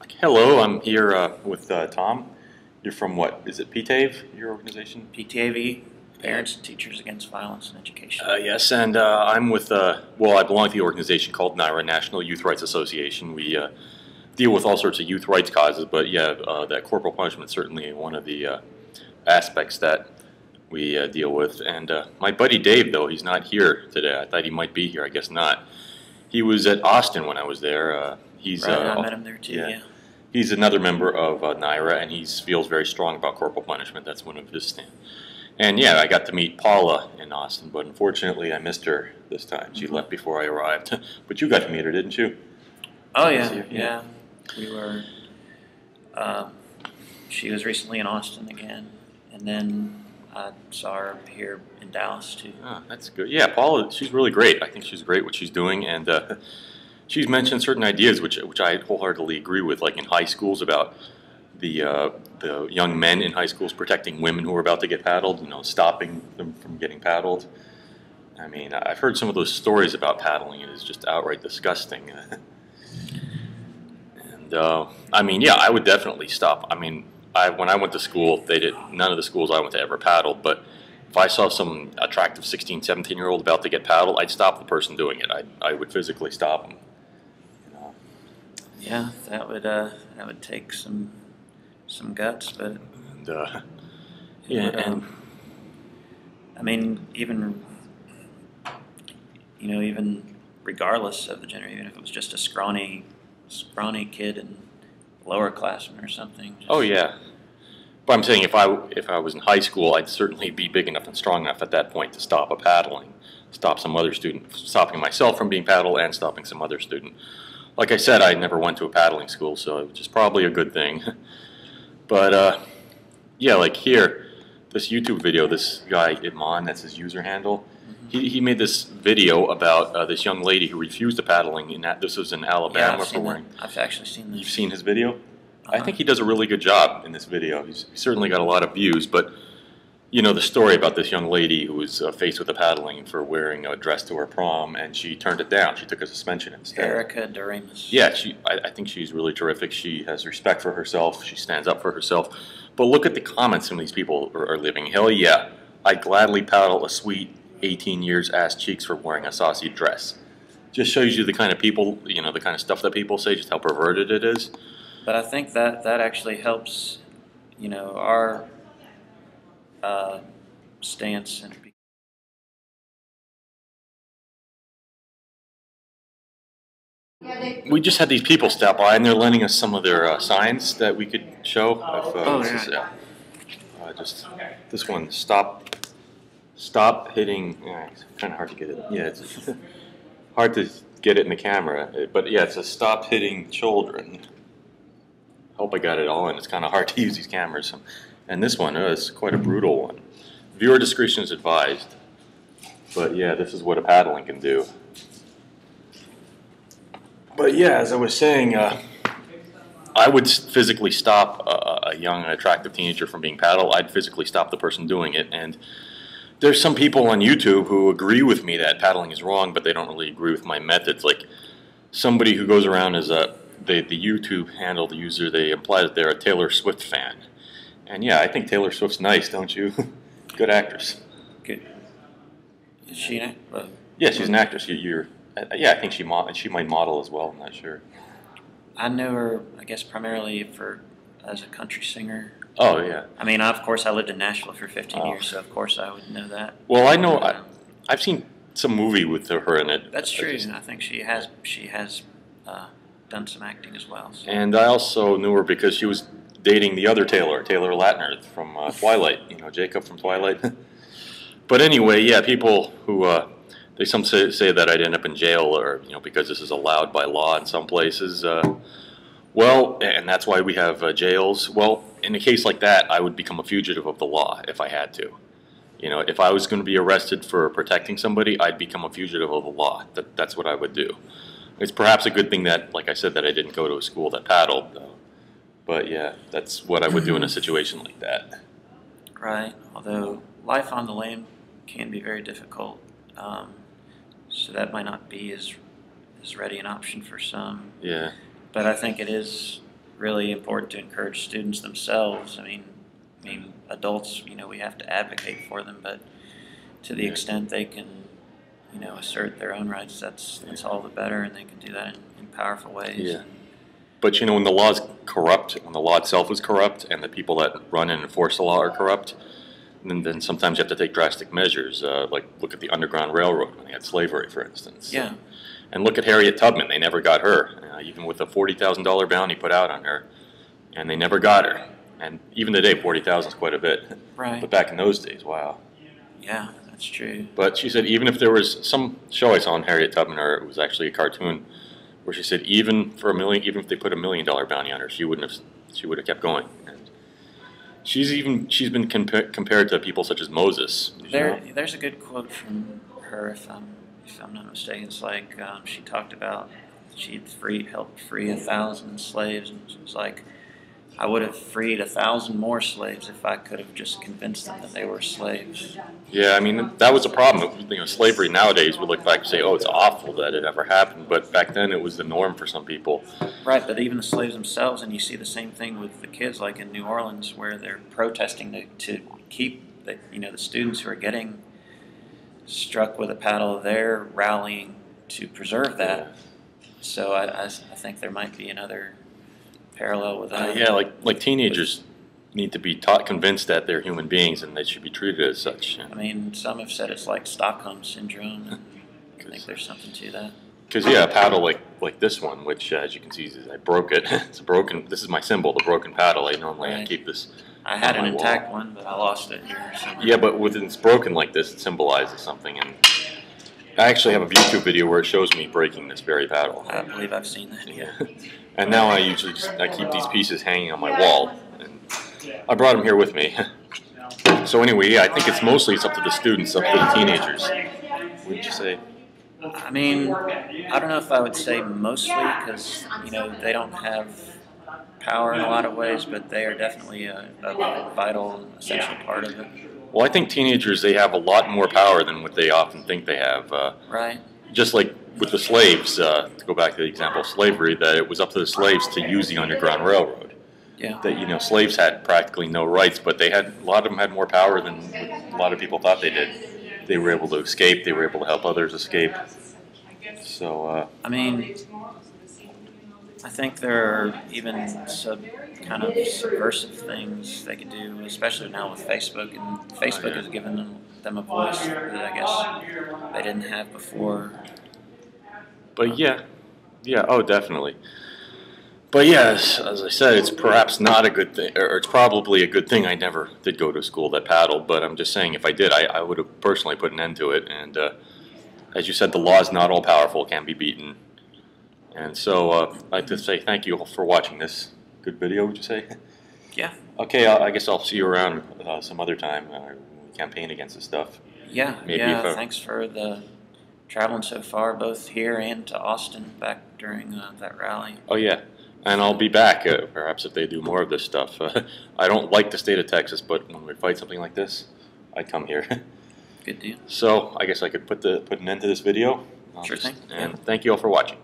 Hello, I'm here with Tom. You're from what? Is it PTAV, your organization? PTAV, Parents and Teachers Against Violence in Education. Yes, and I'm with, well, I belong to the organization called NYRA, National Youth Rights Association. We deal with all sorts of youth rights causes, but yeah, that corporal punishment is certainly one of the aspects that we deal with. And my buddy Dave, though, he's not here today. I thought he might be here, I guess not. He was at Austin when I was there. He's Right, I met him there too, yeah. He's another member of NYRA, and he feels very strong about corporal punishment. That's one of his stands. And yeah, I got to meet Paula in Austin, but unfortunately I missed her this time. She left before I arrived. But you got to meet her, didn't you? Oh yeah, yeah. We were, she was recently in Austin again, and then I saw her here in Dallas too. Oh, that's good. Yeah, Paula, she's really great. I think she's great what she's doing, and she's mentioned certain ideas which I wholeheartedly agree with, like in high schools about the young men in high schools protecting women who are about to get paddled, stopping them from getting paddled. I mean, I've heard some of those stories about paddling. It is just outright disgusting. And I mean, yeah, I would definitely stop. I mean, when I went to school, none of the schools I went to ever paddled, but if I saw some attractive 16, 17-year-old about to get paddled, I'd stop the person doing it. I would physically stop them. Yeah, that would take some guts, but and I mean, even even regardless of the gender, even if it was just a scrawny kid in lower classmen or something. Oh yeah, but I'm saying if I was in high school, I'd certainly be big enough and strong enough at that point to stop a paddling, stop some other student, stopping myself from being paddled and stopping some other student. Like I said, I never went to a paddling school, so which is probably a good thing. But yeah, like here, this YouTube video, this guy Iman, that's his user handle. He made this video about this young lady who refused the paddling. This was in Alabama. Yeah, I've actually seen this. You've seen his video? I think he does a really good job in this video. He's certainly got a lot of views, but the story about this young lady who was faced with the paddling for wearing a dress to her prom, and she turned it down. She took a suspension instead. Erica Doremus. Yeah, I think she's really terrific. She has respect for herself. She stands up for herself. But look at the comments some of these people are leaving. Hell yeah, I'd gladly paddle a sweet 18 years ass cheeks for wearing a saucy dress. Just shows you the kind of people, the kind of stuff that people say, just how perverted it is. But I think that actually helps, our stance. And we just had these people stop by, and they're lending us some of their signs that we could show. Just this one, stop hitting. It's kind of hard to get it. Yeah, it's hard to get it in the camera, but yeah, it says stop hitting children. Hope I got it all in. It's kind of hard to use these cameras. And this one is quite a brutal one. Viewer discretion is advised. But yeah, this is what a paddling can do. But yeah, as I was saying, I would physically stop a young, attractive teenager from being paddled. I'd physically stop the person doing it. And there's some people on YouTube who agree with me that paddling is wrong, but they don't really agree with my methods. Like somebody who goes around as the YouTube handle, the user, they imply that they're a Taylor Swift fan. And yeah, I think Taylor Swift's nice, don't you? Good actress. Good. Is she an actress? Yeah, she's an actress. Yeah, I think she might model as well. I'm not sure. I know her, I guess, primarily as a country singer. Oh yeah. I mean, of course, I lived in Nashville for 15 years, so of course I would know that. Well, I know. I've seen some movie with her in it. That's true. I think she has done some acting as well. So. And I also knew her because she was dating the other Taylor Lautner from Twilight. Jacob from Twilight. But anyway, yeah, people who some say that I'd end up in jail, or because this is allowed by law in some places. Well, and that's why we have jails. Well, in a case like that, I would become a fugitive of the law if I had to. If I was going to be arrested for protecting somebody, I'd become a fugitive of the law. That's what I would do. It's perhaps a good thing that, like I said, that I didn't go to a school that paddled. But yeah, that's what I would do in a situation like that. Right. Although life on the land can be very difficult, so that might not be as ready an option for some. Yeah. But I think it is really important to encourage students themselves. I mean, adults, we have to advocate for them, but to the extent they can, assert their own rights, that's all the better, and they can do that in powerful ways. Yeah. But when the law's corrupt, when the law itself is corrupt, and the people that run and enforce the law are corrupt, then sometimes you have to take drastic measures. Like look at the Underground Railroad when they had slavery, for instance. Yeah. And look at Harriet Tubman. They never got her, even with a $40,000 bounty put out on her, and they never got her. And even today, 40,000 is quite a bit. Right. But back in those days, wow. Yeah, that's true. But she said even if there was some show I saw on Harriet Tubman, or it was actually a cartoon, where she said even if they put $1 million bounty on her, she would have kept going. And she's been compared to people such as Moses. There's a good quote from her, if I'm not mistaken. It's like she talked about she'd helped free 1,000 slaves, and it was like, I would have freed 1,000 more slaves if I could have just convinced them that they were slaves. Yeah, I mean, that was a problem. Slavery nowadays, we look back and say, oh, it's awful that it ever happened. But back then, it was the norm for some people. Right, but even the slaves themselves, and you see the same thing with the kids, like in New Orleans, where they're protesting to keep the students who are getting struck with a paddle, they're rallying to preserve that. So I think there might be another parallel with that. Yeah, like teenagers need to be convinced that they're human beings and they should be treated as such. I mean, some have said it's like Stockholm syndrome, and I think there's something to that. Because a paddle like this one, which as you can see, I broke it. It's broken. This is my symbol, the broken paddle. I keep this. I had an intact wall. one, but I lost it here somewhere. Yeah, but when it's broken like this, it symbolizes something. And I actually have a YouTube video where it shows me breaking this very paddle. I believe I've seen that. Yeah. And now I usually I keep these pieces hanging on my wall. And I brought them here with me. So anyway, I think it's up to the students, up to the teenagers. What would you say? I mean, I don't know if I would say mostly, because they don't have power in a lot of ways, but they are definitely a vital, essential part of it. Well, I think teenagers, they have a lot more power than what they often think they have. Right. Just like with the slaves, to go back to the example of slavery, that it was up to the slaves to use the Underground Railroad. Yeah. That slaves had practically no rights, but a lot of them had more power than a lot of people thought they did. They were able to escape. They were able to help others escape. So. I mean, I think there are even kind of subversive things they could do, especially now with Facebook, and Facebook has given them a voice that I guess they didn't have before. But oh, definitely. But yes, as I said, it's perhaps not a good thing, or it's probably a good thing I never did go to school that paddled, but I'm just saying if I did, I would have personally put an end to it. And as you said, the law is not all powerful, can be beaten. And so I'd like to say thank you for watching this good video, would you say? Yeah. Okay, I guess I'll see you around some other time. We campaign against this stuff. Yeah, thanks for the traveling so far, both here and to Austin back during that rally. Oh, yeah. And I'll be back, perhaps, if they do more of this stuff. I don't like the state of Texas, but when we fight something like this, I come here. Good deal. So I guess I could put an end to this video. Sure thing. And thank you all for watching.